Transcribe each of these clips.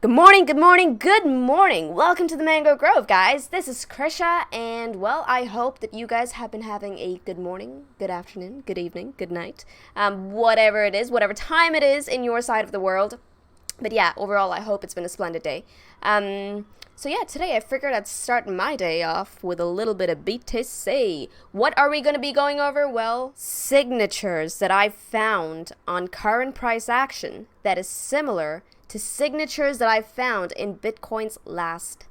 Good morning, good morning, good morning. Welcome to the Mango Grove, guys. This is Krisha, and well, I hope that you guys have been having a good morning, good afternoon, good evening, good night, whatever it is, whatever time it is in your side of the world. But yeah, overall, I hope it's been a splendid day. So yeah, today I figured I'd start my day off with a little bit of BTC. What are we going to be going over? Well, signatures that I found on current price action that is similar to signatures that I found in Bitcoin's last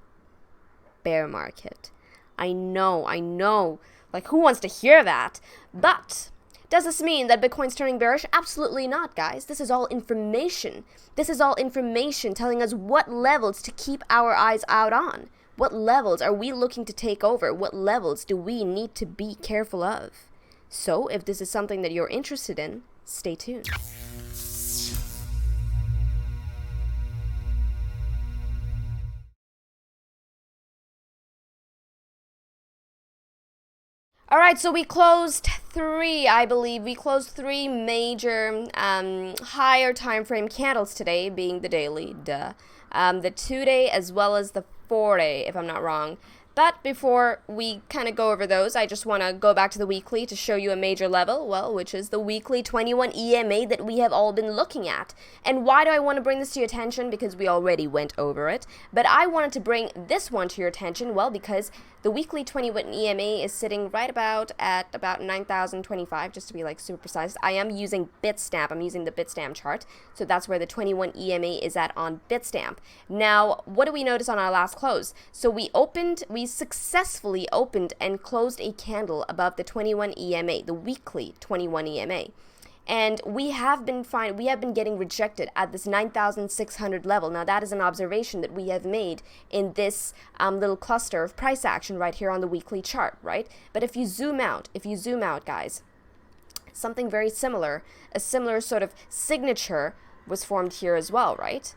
bear market. I know. Like, who wants to hear that? But does this mean that Bitcoin's turning bearish? Absolutely not, guys. This is all information. This is all information telling us what levels to keep our eyes out on. What levels are we looking to take over? What levels do we need to be careful of? So, if this is something that you're interested in, stay tuned. All right, so we closed three major higher time frame candles today, being the daily, the 2-day as well as the 4-day, if I'm not wrong. But before we kind of go over those, I just want to go back to the weekly to show you a major level, well, which is the weekly 21 EMA that we have all been looking at. And why do I want to bring this to your attention? Because we already went over it. But I wanted to bring this one to your attention, well, because the weekly 21 EMA is sitting right about at about 9,025, just to be like super precise. I am using Bitstamp. I'm using the Bitstamp chart. So that's where the 21 EMA is at on Bitstamp. Now, what do we notice on our last close? So we successfully opened and closed a candle above the 21 EMA, the weekly 21 EMA. And we have been getting rejected at this 9,600 level. Now that is an observation that we have made in this little cluster of price action right here on the weekly chart, right? But if you zoom out, guys, something very similar, a similar sort of signature was formed here as well, right?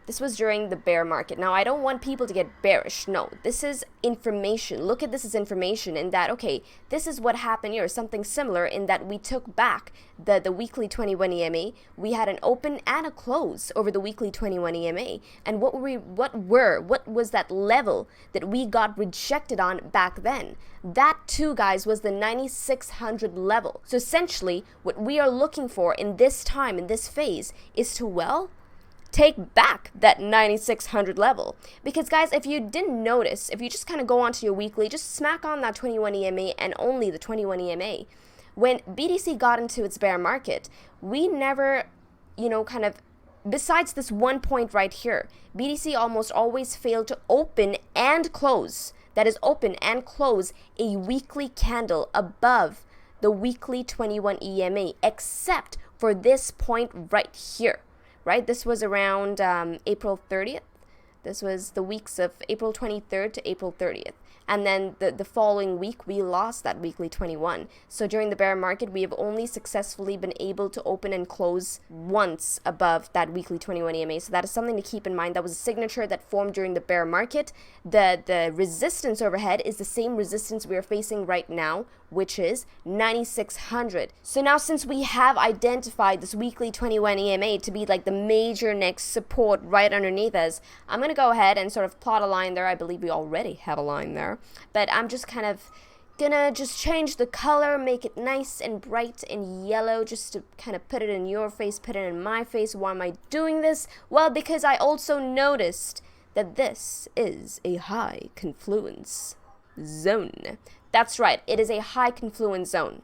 This was during the bear market. Now, I don't want people to get bearish. No, this is information. Look at this as information in that, okay, this is what happened here. Something similar in that we took back the weekly 21 EMA. We had an open and a close over the weekly 21 EMA. And what was that level that we got rejected on back then? That too, guys, was the 9,600 level. So essentially, what we are looking for in this time, in this phase, is to, well, take back that 9,600 level. Because guys, if you didn't notice, if you just kind of go onto your weekly, just smack on that 21 EMA and only the 21 EMA. When BTC got into its bear market, we never, besides this one point right here, BTC almost always failed to open and close, that is open and close a weekly candle above the weekly 21 EMA, except for this point right here. Right, this was around April 30th. This was the weeks of April 23rd to April 30th. And then the following week, we lost that weekly 21. So during the bear market, we have only successfully been able to open and close once above that weekly 21 EMA. So that is something to keep in mind. That was a signature that formed during the bear market. The resistance overhead is the same resistance we are facing right now, which is 9,600. So now, since we have identified this weekly 21 EMA to be like the major next support right underneath us, I'm going to go ahead and sort of plot a line there. I believe we already have a line there, but I'm just kind of gonna just change the color, make it nice and bright and yellow, just to kind of put it in your face, put it in my face. Why am I doing this? Well, because I also noticed that this is a high confluence zone. That's right, it is a high confluence zone.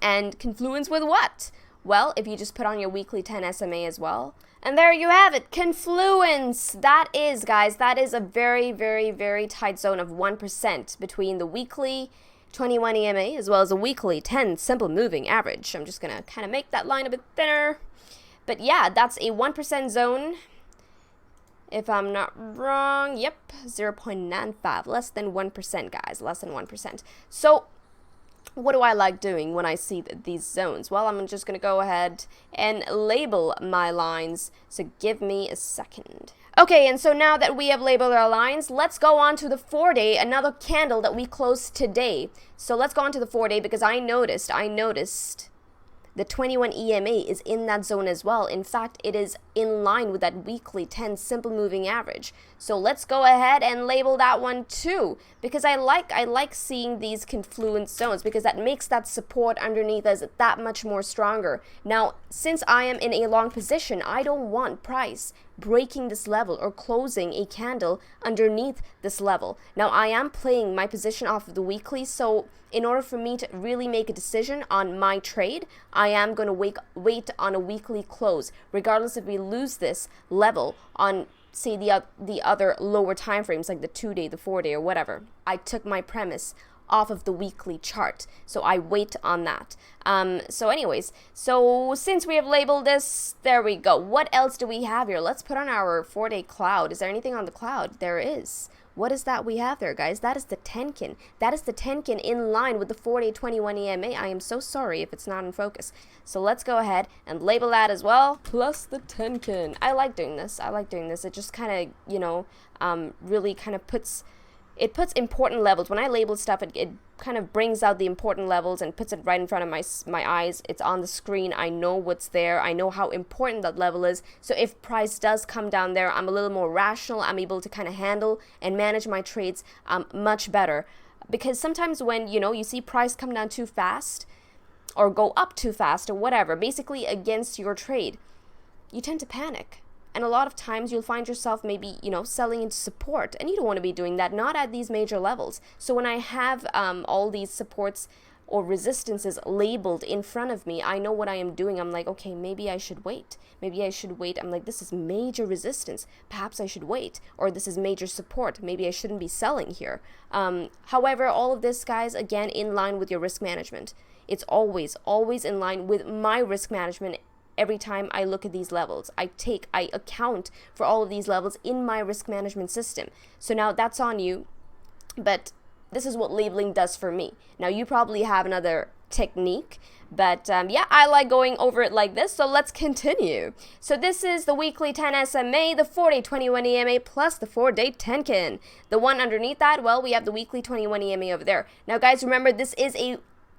And confluence with what? Well, if you just put on your weekly 10 SMA as well, and there you have it, confluence. That is, guys, that is a very, very, very tight zone of 1% between the weekly 21 EMA as well as a weekly 10 simple moving average. I'm just going to kind of make that line a bit thinner. But yeah, that's a 1% zone. If I'm not wrong, yep, 0.95, less than 1%, guys, less than 1%. So what do I like doing when I see these zones? Well, I'm just going to go ahead and label my lines, so give me a second. Okay, and so now that we have labeled our lines, let's go on to the 4-day, another candle that we closed today. So let's go on to the 4-day because I noticed The 21 EMA is in that zone as well. In fact, it is in line with that weekly 10 simple moving average. So let's go ahead and label that one too, because I like seeing these confluence zones, because that makes that support underneath us that much more stronger. Now, since I am in a long position, I don't want price breaking this level or closing a candle underneath this level. Now, I am playing my position off of the weekly, so in order for me to really make a decision on my trade, I am going to wait on a weekly close, regardless if we lose this level on, say, the other lower time frames, like the 2-day, the 4-day, or whatever. I took my premise off of the weekly chart, so I wait on that. So anyways, so since we have labeled this, there we go. What else do we have here? Let's put on our 4-day cloud. Is there anything on the cloud? There is. What is that we have there, guys? That is the Tenkin. That is the Tenkin in line with the 4-day 21 EMA. I am so sorry if it's not in focus. So let's go ahead and label that as well, plus the Tenkin. I like doing this. I like doing this. It just kind of, you know, really kind of puts important levels. When I label stuff, it kind of brings out the important levels and puts it right in front of my eyes. It's on the screen. I know what's there. I know how important that level is. So if price does come down there, I'm a little more rational. I'm able to kind of handle and manage my trades much better. Because sometimes when, you know, you see price come down too fast or go up too fast or whatever, basically against your trade, you tend to panic. And a lot of times you'll find yourself maybe, you know, selling into support, and you don't want to be doing that, not at these major levels. So when I have all these supports or resistances labeled in front of me, I know what I am doing. I'm like, okay, maybe I should wait. Maybe I should wait. I'm like, this is major resistance. Perhaps I should wait. Or this is major support. Maybe I shouldn't be selling here. However, all of this, guys, again, in line with your risk management. It's always in line with my risk management. Every time I look at these levels, I account for all of these levels in my risk management system. So now that's on you, but this is what labeling does for me. Now you probably have another technique, but yeah, I like going over it like this, so let's continue. So this is the weekly 10 SMA, the 4-day 21 EMA, plus the 4-day Tenkin. The one underneath that, well, we have the weekly 21 EMA over there. Now guys, remember, this is a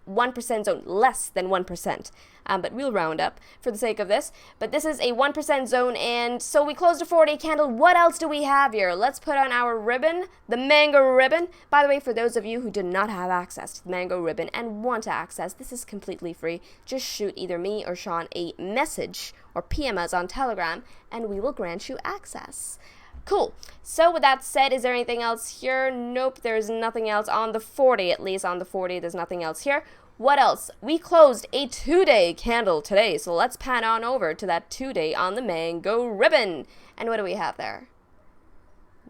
1% zone, less than 1%, but we'll round up for the sake of this. But this is a 1% zone, and so we closed a 4-day candle. What else do we have here? Let's put on our ribbon, the mango ribbon. By the way, for those of you who do not have access to the mango ribbon and want to access, this is completely free. Just shoot either me or Sean a message or PM us on Telegram, and we will grant you access. Cool. So with that said, is there anything else here? Nope, there's nothing else on the 4-day, at least on the 4-day, there's nothing else here. What else? We closed a 2-day candle today, so let's pan on over to that 2-day on the mango ribbon. And what do we have there?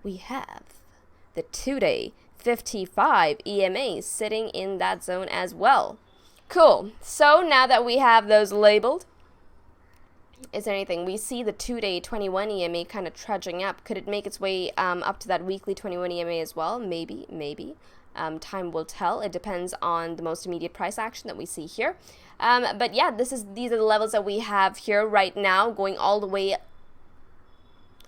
We have the 2-day 55 EMA sitting in that zone as well. Cool. So now that we have those labeled, is there anything? We see the 2-day 21 EMA kind of trudging up. Could it make its way up to that weekly 21 EMA as well? Maybe. Time will tell. It depends on the most immediate price action that we see here. But yeah, these are the levels that we have here right now, going all the way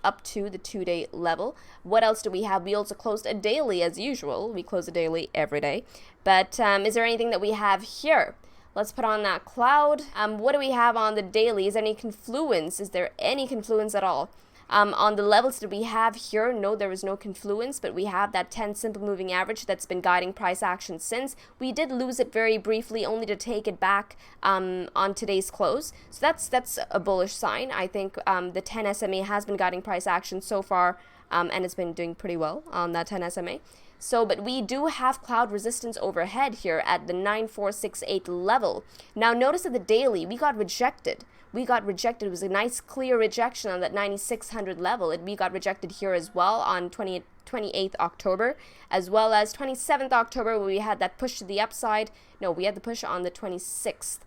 up to the 2-day level. What else do we have? We also closed a daily as usual. We close a daily every day. But is there anything that we have here? Let's put on that cloud. What do we have on the daily? Is there any confluence? Is there any confluence at all? On the levels that we have here, no, there is no confluence, but we have that 10 simple moving average that's been guiding price action since. We did lose it very briefly, only to take it back on today's close. So that's a bullish sign. I think the 10 SMA has been guiding price action so far, and it's been doing pretty well on that 10 SMA. So, but we do have cloud resistance overhead here at the 9468 level. Now, notice that the daily, we got rejected. It was a nice clear rejection on that 9600 level. We got rejected here as well on 28th October, as well as 27th October, where we had that push to the upside. No, we had the push on the 26th,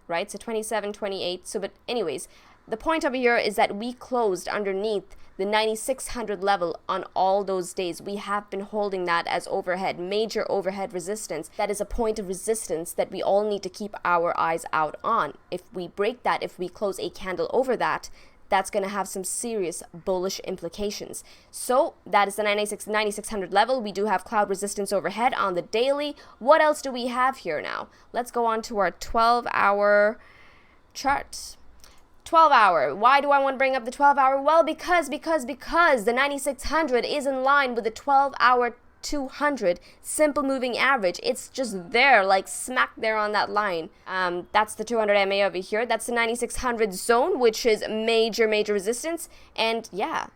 right? So 27, 28. So, but anyways, the point over here is that we closed underneath the 9600 level on all those days. We have been holding that as overhead, major overhead resistance. That is a point of resistance that we all need to keep our eyes out on. If we break that, if we close a candle over that, that's going to have some serious bullish implications. So that is the 9600 level. We do have cloud resistance overhead on the daily. What else do we have here now? Let's go on to our 12-hour chart. 12 hour. Why do I want to bring up the 12 hour? Well, because the 9600 is in line with the 12 hour 200 simple moving average. It's just there, like smack there on that line. That's the 200 MA over here. That's the 9600 zone, which is major resistance. And yeah,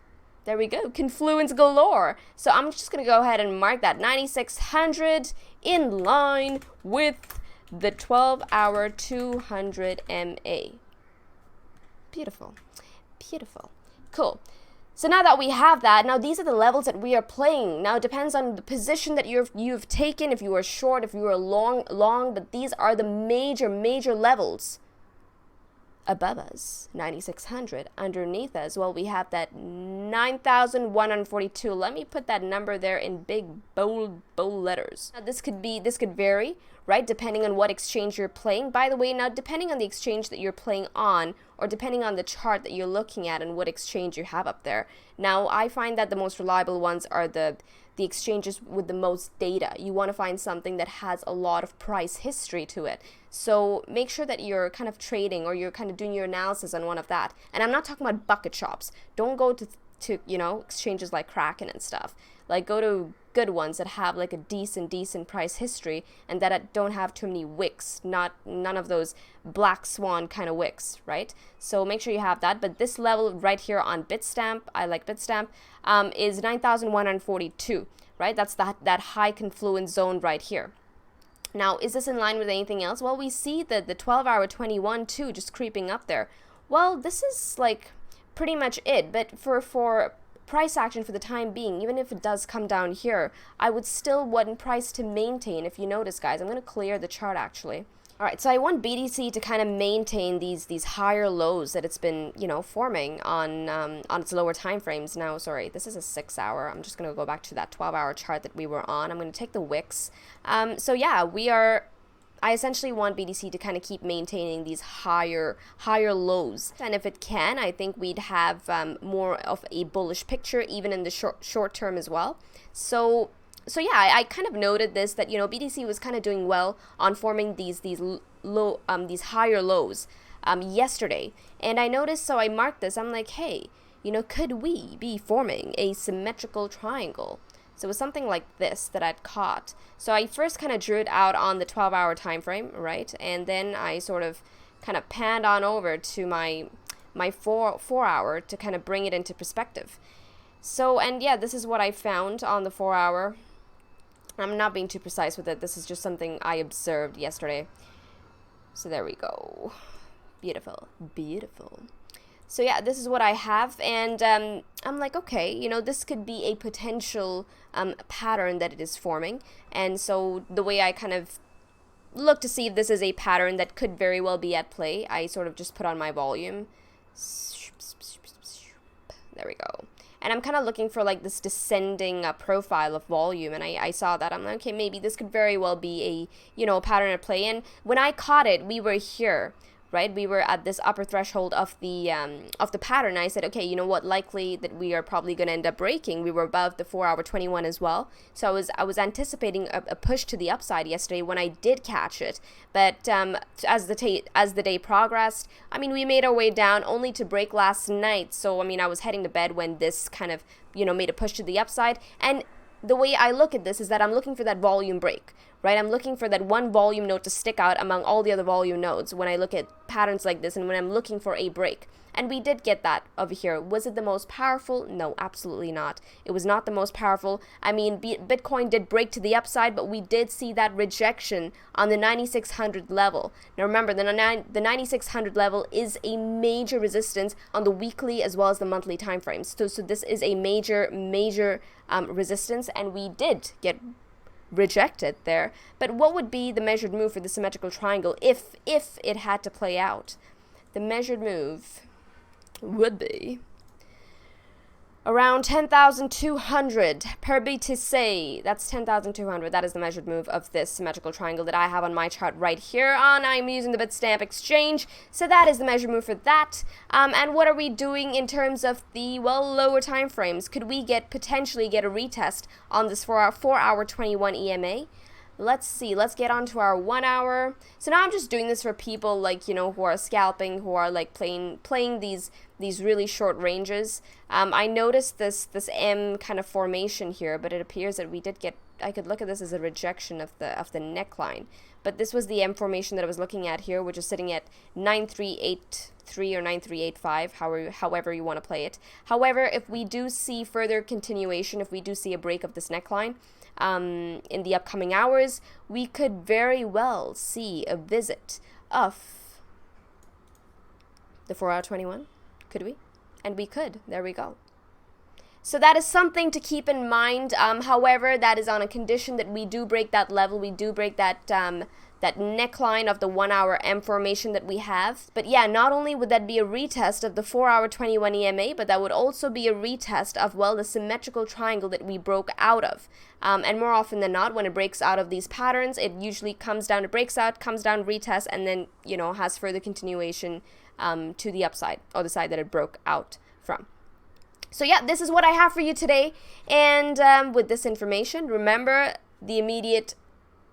there we go, confluence galore. So I'm just gonna go ahead and mark that 9600 in line with the 12 hour 200 MA. Beautiful, beautiful, cool. So now that we have that, now these are the levels that we are playing. Now it depends on the position that you've taken, if you are short, if you are long, but these are the major levels above us. 9600. Underneath us, well, we have that 9142. Let me put that number there in big bold letters. Now this could vary, right, depending on what exchange you're playing. By the way, now depending on the exchange that you're playing on, or depending on the chart that you're looking at and what exchange you have up there. Now I find that the most reliable ones are the exchanges with the most data. You want to find something that has a lot of price history to it. So make sure that you're kind of trading, or you're kind of doing your analysis on one of that. And I'm not talking about bucket shops. Don't go to you know, exchanges like Kraken and stuff. Like, go to good ones that have like a decent price history, and that don't have too many wicks, none of those black swan kind of wicks, right? So make sure you have that. But this level right here on Bitstamp, I like Bitstamp, is 9142, right? That's that high confluence zone right here. Now, is this in line with anything else? Well, we see that the 12 hour 21 too just creeping up there. Well, this is like pretty much it. But for price action for the time being, even if it does come down here, I would still want price to maintain. If you notice, guys, I'm going to clear the chart actually. All right, so I want BTC to kind of maintain these higher lows that it's been, you know, forming on its lower time frames. Now, sorry, this is a 6 hour. I'm just going to go back to that 12-hour chart that we were on. I'm going to take the wicks. So yeah, I essentially want BTC to kind of keep maintaining these higher lows, and if it can, I think we'd have more of a bullish picture even in the short term as well. So yeah, I kind of noted this, that, you know, BTC was kind of doing well on forming these higher lows yesterday, and I noticed, so I marked this. I'm like, hey, you know, could we be forming a symmetrical triangle? So it was something like this that I'd caught. So I first kind of drew it out on the 12-hour time frame, right? And then I sort of kind of panned on over to my 4-hour to kind of bring it into perspective. So, and yeah, this is what I found on the 4-hour. I'm not being too precise with it. This is just something I observed yesterday. So there we go. Beautiful, beautiful. So yeah, this is what I have, and I'm like, okay, you know, this could be a potential pattern that it is forming. And so the way I kind of look to see if this is a pattern that could very well be at play, I sort of just put on my volume. There we go. And I'm kind of looking for like this descending profile of volume, and I saw that. I'm like, okay, maybe this could very well be a, you know, pattern at play. And when I caught it, we were here, right? We were at this upper threshold of the pattern. I said, okay, you know what, likely that we are probably going to end up breaking. We were above the 4-hour 21 as well. So I was anticipating a push to the upside yesterday when I did catch it. But as the day progressed, I mean, we made our way down only to break last night. So, I mean, I was heading to bed when this kind of, you know, made a push to the upside. And the way I look at this is that I'm looking for that volume break, right? I'm looking for that one volume node to stick out among all the other volume nodes when I look at patterns like this, and when I'm looking for a break. And we did get that over here. Was it the most powerful? No, absolutely not. It was not the most powerful. I mean, Bitcoin did break to the upside, but we did see that rejection on the 9600 level. Now remember, the 9600 level is a major resistance on the weekly as well as the monthly time frames. So this is a major resistance, and we did get rejected there. But what would be the measured move for the symmetrical triangle if it had to play out? The measured move would be around 10,200 per BTC. That's 10,200. That is the measured move of this symmetrical triangle that I have on my chart right here on. I'm using the Bitstamp exchange. So that is the measured move for that. And what are we doing in terms of the, well, lower time frames? Could we potentially get a retest on this 4-hour 21 EMA? Let's see, let's get on to our 1 hour. So now I'm just doing this for people like, you know, who are scalping, who are like playing these really short ranges. I noticed this M kind of formation here, but it appears that we did get, I could look at this as a rejection of the neckline. But this was the M formation that I was looking at here, which is sitting at 9383 or 9385, however you want to play it. However, if we do see further continuation, if we do see a break of this neckline, in the upcoming hours, we could very well see a visit of the 4-hour 21. Could we? And we could. There we go. So that is something to keep in mind. However, that is on a condition that we do break that level, we do break that that neckline of the 1 hour M formation that we have. But yeah, not only would that be a retest of the 4-hour 21 EMA, but that would also be a retest of, well, the symmetrical triangle that we broke out of. And more often than not, when it breaks out of these patterns, it usually comes down, it breaks out, comes down, retests, and then, you know, has further continuation to the upside, or the side that it broke out from. So yeah, this is what I have for you today. And with this information, remember the immediate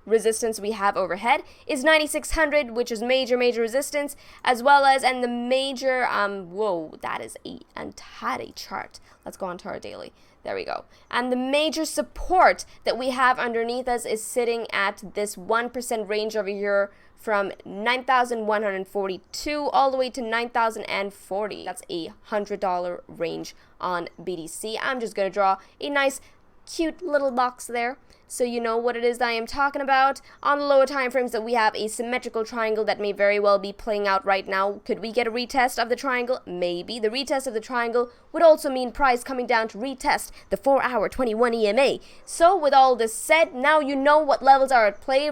resistance we have overhead is 9600, which is major resistance, as well as, and the major, whoa, that is a entire chart. Let's go on to our daily. There we go. And the major support that we have underneath us is sitting at this 1% range over here from 9,142 all the way to 9,040. That's a $100 range on BTC. I'm just going to draw a nice cute little box there, so you know what it is that I am talking about. On the lower time frames, that we have a symmetrical triangle that may very well be playing out right now. Could we get a retest of the triangle? Maybe. The retest of the triangle would also mean price coming down to retest the 4-hour 21 EMA. So with all this said, now you know what levels are at play.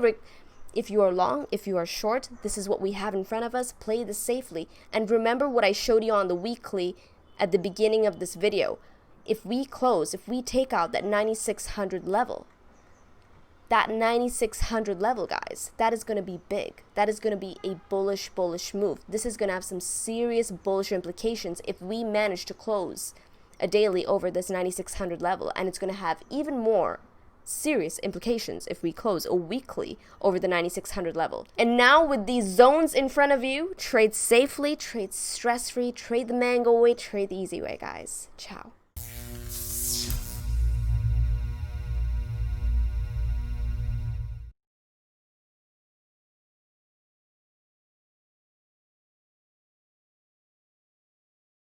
If you are long, if you are short, this is what we have in front of us. Play this safely. And remember what I showed you on the weekly at the beginning of this video. If we close, if we take out that 9600 level, that 9600 level, guys, that is going to be big. That is going to be a bullish move. This is going to have some serious bullish implications if we manage to close a daily over this 9600 level, and it's going to have even more serious implications if we close a weekly over the 9600 level. And now with these zones in front of you, trade safely, trade stress-free, trade the mango way, trade the easy way, guys. Ciao.